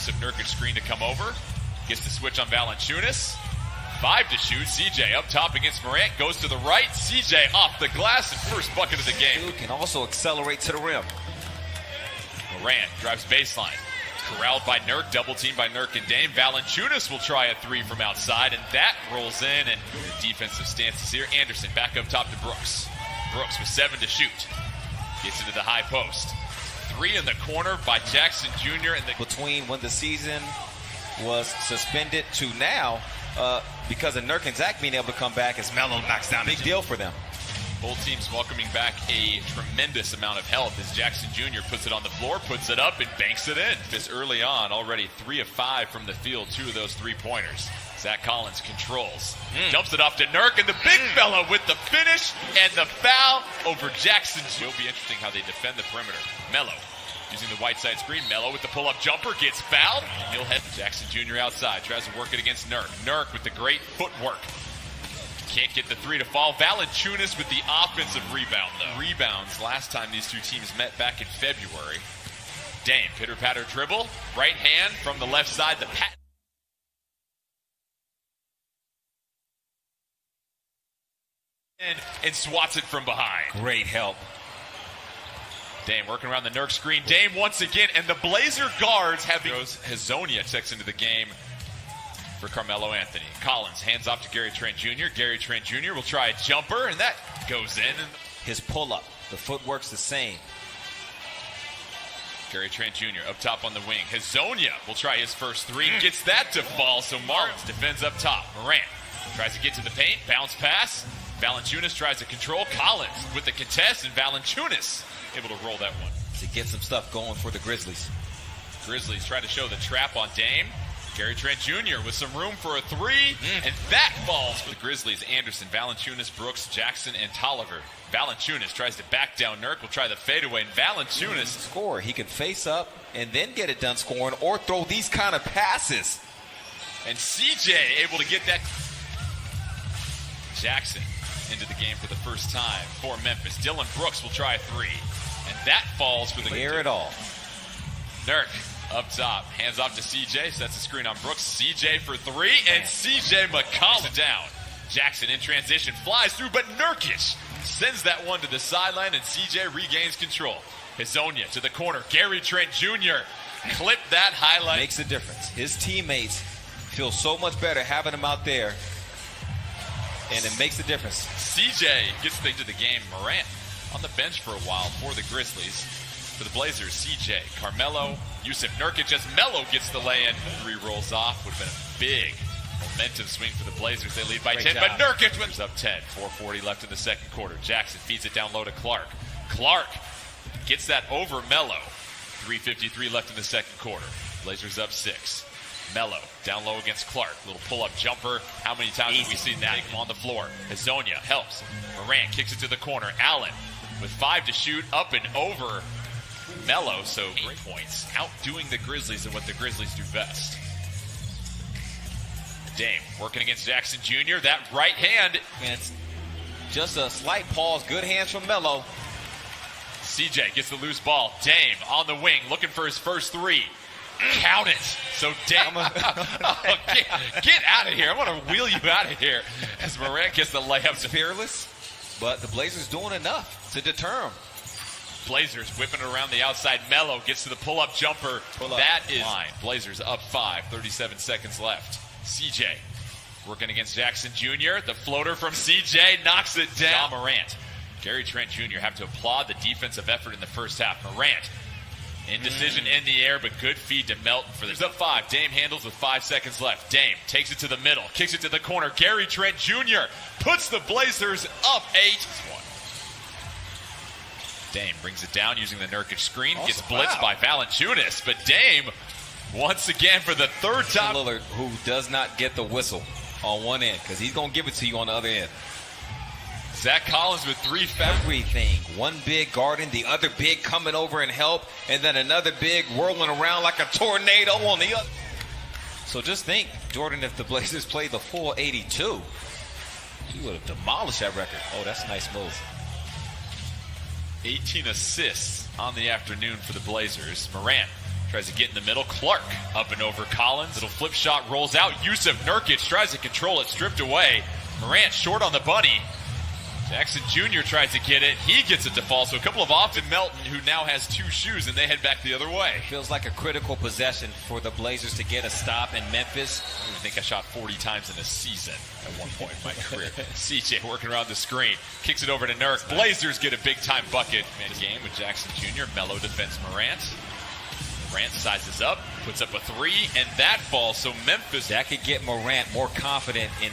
Yusuf Nurkic screen to come over. Gets the switch on Valanciunas. 5 to shoot. CJ up top against Morant. Goes to the right. CJ off the glass and first bucket of the game. Can also accelerate to the rim. Morant drives baseline. Corralled by Nurk. Double teamed by Nurk and Dame. Valanciunas will try a 3 from outside, and that rolls in. And the defensive stances here. Anderson back up top to Brooks. Brooks with 7 to shoot. Gets into the high post. 3 in the corner by Jackson Jr. Between when the season was suspended to now, because of Nurk and Zach being able to come back as Melo knocks down. Big deal for them. Both teams welcoming back a tremendous amount of help as Jackson Jr. puts it on the floor, puts it up, and banks it in. This early on, already 3 of 5 from the field, 2 of those 3-pointers. Zach Collins controls. Dumps it off to Nurk, and the big fella with the finish and the foul over Jackson. It'll be interesting how they defend the perimeter. Melo using the white side screen. Melo with the pull-up jumper, gets fouled. And he'll head Jackson Jr. outside, tries to work it against Nurk. Nurk with the great footwork. Can't get the 3 to fall. Valanciunas with the offensive rebound, though. Rebounds last time these two teams met back in February. Dame, pitter-patter dribble. Right hand from the left side. The pat. And swats it from behind. Great help. Dame working around the Nurk screen. Dame once again, and the Blazer guards have goes. Hazonia checks into the game for Carmelo Anthony. Collins hands off to Gary Trent Jr. Gary Trent Jr. will try a jumper, and that goes in. His pull-up, the footwork's the same. Gary Trent Jr. up top on the wing. Hazonia will try his first 3. Gets that to fall, so Martins defends up top. Morant tries to get to the paint. Bounce pass. Valanciunas tries to control. Collins with the contest, and Valanciunas able to roll that one. To get some stuff going for the Grizzlies. Grizzlies try to show the trap on Dame. Gary Trent Jr. with some room for a 3, and that falls for the Grizzlies. Anderson, Valanciunas, Brooks, Jackson, and Tolliver. Valanciunas tries to back down Nurk, will try the fadeaway, and Valanciunas score. He can face up and then get it done scoring, or throw these kind of passes. And CJ able to get that. Jackson into the game for the first time for Memphis. Dylan Brooks will try a 3, and that falls for the Clear it all. Nurk up top, hands off to CJ, sets the screen on Brooks. CJ for 3, and CJ McCollum down. Jackson in transition, flies through, but Nurkic sends that one to the sideline, and CJ regains control. Hazonia to the corner. Gary Trent Jr. clipped that highlight. Makes a difference. His teammates feel so much better having him out there, and it makes a difference. CJ gets into the game. Morant on the bench for a while for the Grizzlies. For the Blazers, CJ, Carmelo, Yusuf Nurkic, as Melo gets the lay-in. 3 rolls off. Would have been a big momentum swing for the Blazers. They lead by 10, but Nurkic wins up 10. 4:40 left in the second quarter. Jackson feeds it down low to Clark. Clark gets that over Melo. 3:53 left in the second quarter. Blazers up 6. Melo down low against Clark. Little pull-up jumper. How many times have we seen that? On the floor. Hazonia helps. Morant kicks it to the corner. Allen with 5 to shoot, up and over Melo. So 8 points, outdoing the Grizzlies and what the Grizzlies do best. Dame working against Jackson Jr. That right hand. And it's just a slight pause. Good hands from Melo. CJ gets the loose ball. Dame on the wing looking for his first 3. Count it. So Dame, get out of here. I want to wheel you out of here as Morant gets the layup. Fearless, but the Blazers doing enough to deter him. Blazers whipping it around the outside. Melo gets to the pull-up jumper. That is line. Blazers up 5, 37 seconds left. CJ working against Jackson Jr. The floater from CJ knocks it down. Ja Morant. Gary Trent Jr. have to applaud the defensive effort in the first half. Morant, indecision in the air, but good feed to Melton for this. Up 5. Dame handles with 5 seconds left. Dame takes it to the middle, kicks it to the corner. Gary Trent Jr. puts the Blazers up 8. Dame brings it down using the Nurkic screen. Gets blitzed by Valanciunas, but Dame, once again for the 3rd time. Lillard, who does not get the whistle on one end, because he's going to give it to you on the other end. Zach Collins with 3 everything. One big guarding, the other big coming over and help, and then another big whirling around like a tornado on the other. So just think, Jordan, if the Blazers played the full 82, he would have demolished that record. Oh, that's a nice move. 18 assists on the afternoon for the Blazers. Morant tries to get in the middle. Clark up and over Collins. Little flip shot rolls out. Yusuf Nurkic tries to control it, stripped away. Morant short on the bunny. Jackson Jr. tries to get it. He gets it to fall. So a couple of off to Melton, who now has 2 shoes, and they head back the other way. Feels like a critical possession for the Blazers to get a stop in Memphis. I think I shot 40 times in a season at one point in my career. CJ working around the screen. Kicks it over to Nurk. Blazers get a big-time bucket. Man, game with Jackson Jr. Melo defends Morant. Morant sizes up, puts up a 3, and that falls. So Memphis. That could get Morant more confident in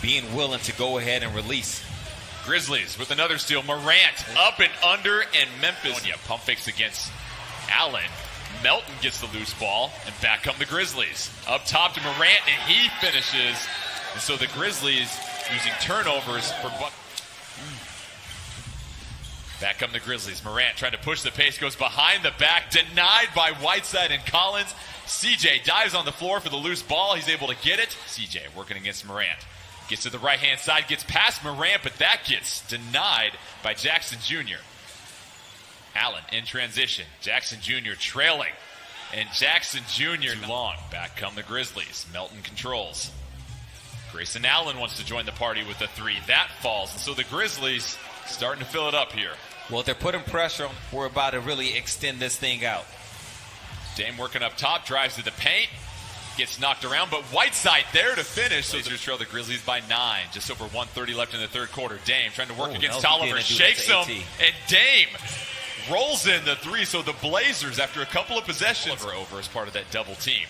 being willing to go ahead and release. Grizzlies with another steal. Morant up and under, and Memphis. Pump fakes against Allen. Melton gets the loose ball, and back come the Grizzlies. Up top to Morant, and he finishes. And so the Grizzlies using turnovers for Back come the Grizzlies. Morant trying to push the pace, goes behind the back, denied by Whiteside and Collins. CJ dives on the floor for the loose ball. He's able to get it. CJ working against Morant. Gets to the right-hand side, gets past Morant, but that gets denied by Jackson Jr. Allen in transition. Jackson Jr. trailing. And Jackson Jr. too long. Back come the Grizzlies. Melton controls. Grayson Allen wants to join the party with a 3. That falls. And so the Grizzlies starting to fill it up here. Well, they're putting pressure on. We're about to really extend this thing out. Dame working up top, drives to the paint. Gets knocked around, but Whiteside there to finish. So Blazers trail the Grizzlies by 9. Just over 1:30 left in the third quarter. Dame trying to work against Tolliver. Shakes him, and Dame rolls in the 3. So the Blazers, after a couple of possessions, are over as part of that double team.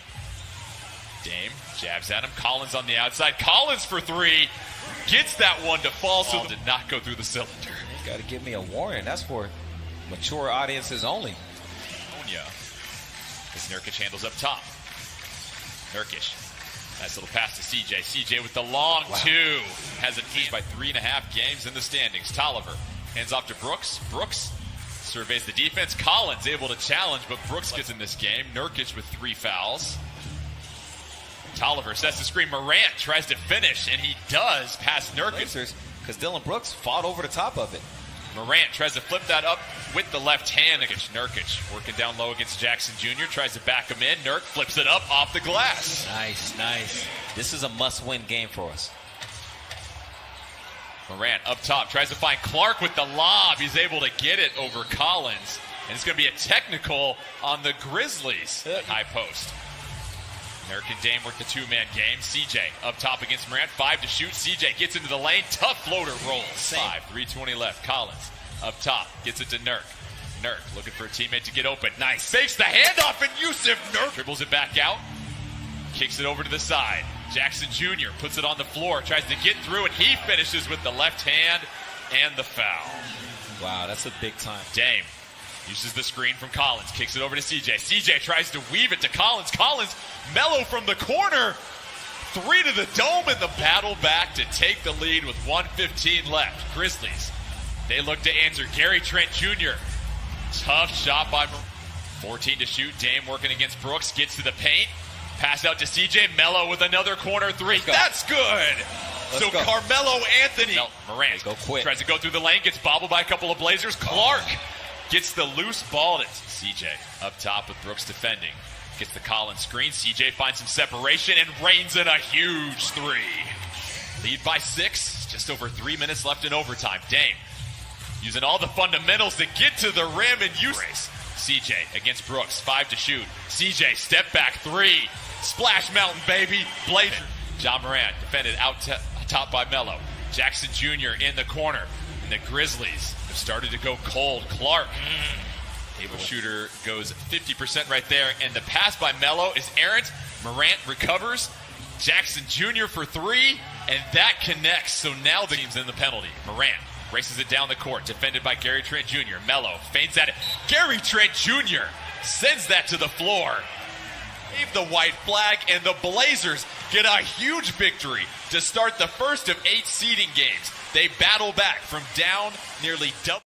Dame jabs at him. Collins on the outside. Collins for 3. Gets that one to fall, so did not go through the cylinder. You got to give me a warning. That's for mature audiences only. As Nurkic handles up top. Nurkic. Nice little pass to CJ. CJ with the long 2. Has it eased by 3.5 games in the standings. Tolliver hands off to Brooks. Brooks surveys the defense. Collins able to challenge, but Brooks gets in this game. Nurkic with 3 fouls. Tolliver sets the screen. Morant tries to finish, and he does past Nurkic. Because Dylan Brooks fought over the top of it. Morant tries to flip that up with the left hand against Nurkic. Working down low against Jackson Jr. Tries to back him in. Nurk flips it up off the glass. Nice, nice. This is a must-win game for us. Morant up top. Tries to find Clark with the lob. He's able to get it over Collins. And it's going to be a technical on the Grizzlies at high post. Nurk and Dame work the 2-man game. CJ up top against Morant. 5 to shoot. CJ gets into the lane. Tough floater rolls. 3:20 left. Collins up top. Gets it to Nurk. Nurk looking for a teammate to get open. Nice. Fakes the handoff, and Yusuf Nurk dribbles it back out. Kicks it over to the side. Jackson Jr. puts it on the floor. Tries to get through, and he finishes with the left hand and the foul. Wow, that's a big time. Dame uses the screen from Collins. Kicks it over to CJ. CJ tries to weave it to Collins. Collins, Melo from the corner. 3 to the dome, and the battle back to take the lead with 1:15 left. Grizzlies, they look to answer. Gary Trent Jr. Tough shot by 14 to shoot. Dame working against Brooks. Gets to the paint. Pass out to CJ. Melo with another corner 3. That's good. So go. Carmelo Anthony. Morant tries to go through the lane. Gets bobbled by a couple of Blazers. Clark gets the loose ball. It's CJ up top with Brooks defending. Gets the Collins screen. CJ finds some separation and rains in a huge 3. Lead by 6. Just over 3 minutes left in overtime. Dame using all the fundamentals to get to the rim and use race. CJ against Brooks. 5 to shoot. CJ step back 3. Splash Mountain, baby. Blazer. John Morant defended out top by Melo. Jackson Jr. in the corner. And the Grizzlies have started to go cold. Clark. Able shooter goes 50% right there. And the pass by Melo is errant. Morant recovers. Jackson Jr. for 3. And that connects. So now the team's in the penalty. Morant races it down the court. Defended by Gary Trent Jr. Melo feints at it. Gary Trent Jr. sends that to the floor. Gave the white flag, and the Blazers get a huge victory to start the first of 8 seeding games. They battle back from down nearly double.